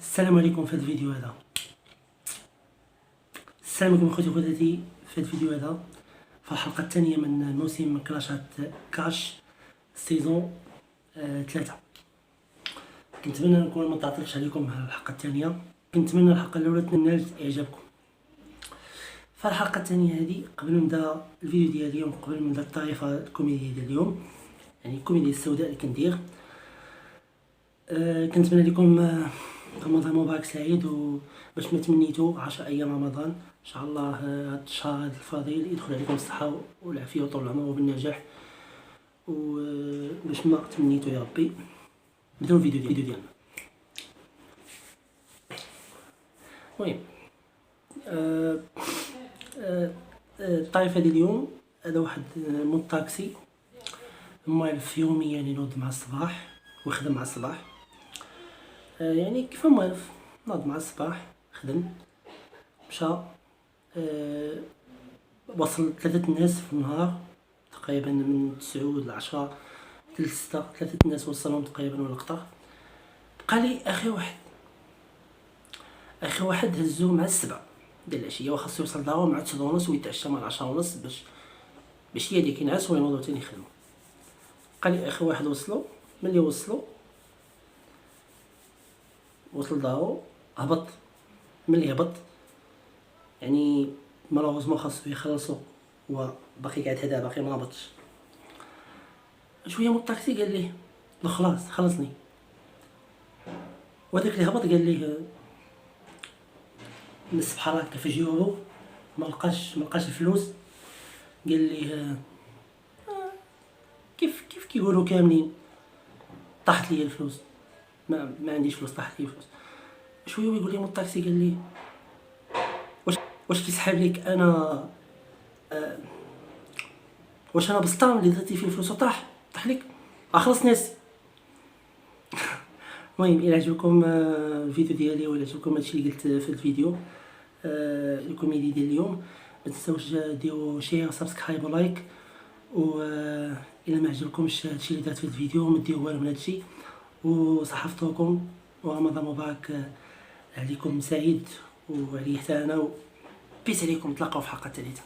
السلام عليكم. في هذا الفيديو هذا السلام عليكم اخوتي وخواتاتي. في هذا الفيديو هذا في الحلقه الثانيه من موسم كراش سيزون 3. كنتمنى نكون ما تعطلتش عليكم الحلقه الثانيه. كنتمنى الحلقه الاولى تنال اعجابكم. فالحلقه الثانيه هذه قبل ما نبدا الفيديو ديال اليوم، قبل ما نبدا الطريقه الكوميديه ديال اليوم، يعني الكوميديا السوداء اللي كندير، كنتمنى لكم رمضان مبارك سعيد. وباش ما تمنيتو 10 ايام رمضان ان شاء الله هذا الشهر الفضيل يدخل عليكم الصحه والعافيه وطول العمر وبالنجاح، وباش ما تمنيتو يا ربي. نبداو الفيديو ديالنا. المهم الطريقه ديال اليوم هذا واحد مود طاكسي موالف يوميا ينوض مع الصباح ويخدم مع الصباح، يعني كيف موالف نوض مع الصباح خدم مشى، وصل 3 الناس في النهار تقريبا من 9 ل 10 حتى ل 6، 3 الناس وصلهم تقريبا ولا اكثر. بقى لي اخي واحد هزو مع 7 ديال العشيه، وخاصو يوصل دارو مع 9:30 ويتعشى مع 10:30 باش هي اللي كينعس وينوضو تاني يخدمو. بقى لي اخي واحد ملي وصل دارو هبط. ملي هبط يعني مالوغوزمون خاصو يخلصو، هو باقي قاعد هذا باقي ما هبطش. شويه من الطاكسي قال ليه خلاص خلصني، وهذاك اللي هبط قال ليه نص بحال هكا في جيوبو ما لقاش الفلوس. قال ليه كيف كيقولوا كاملين طاحت لي الفلوس، ما عنديش فلوس، طاحت لي الفلوس. شويه ويقول لي من الطاكسي قال لي واش كيسحاب ليك انا واش انا بسطام اللي درتي فيه الفلوس وطاح ليك؟ اخلص ناسي. المهم الى عجبكم الفيديو ديالي ولا عجبكم هادشي اللي قلت في الفيديو الكوميدي ديال اليوم، ما تنساوش ديروا شير سبسكرايب ولايك. و الى ما عجبكمش هادشي اللي درت في الفيديو ما ديروا والو من هادشي. وصحه فطوركم ورمضان مبارك عليكم سعيد وعليه حتى انا. بيس عليكم، نتلاقاو في الحلقه الثالثه.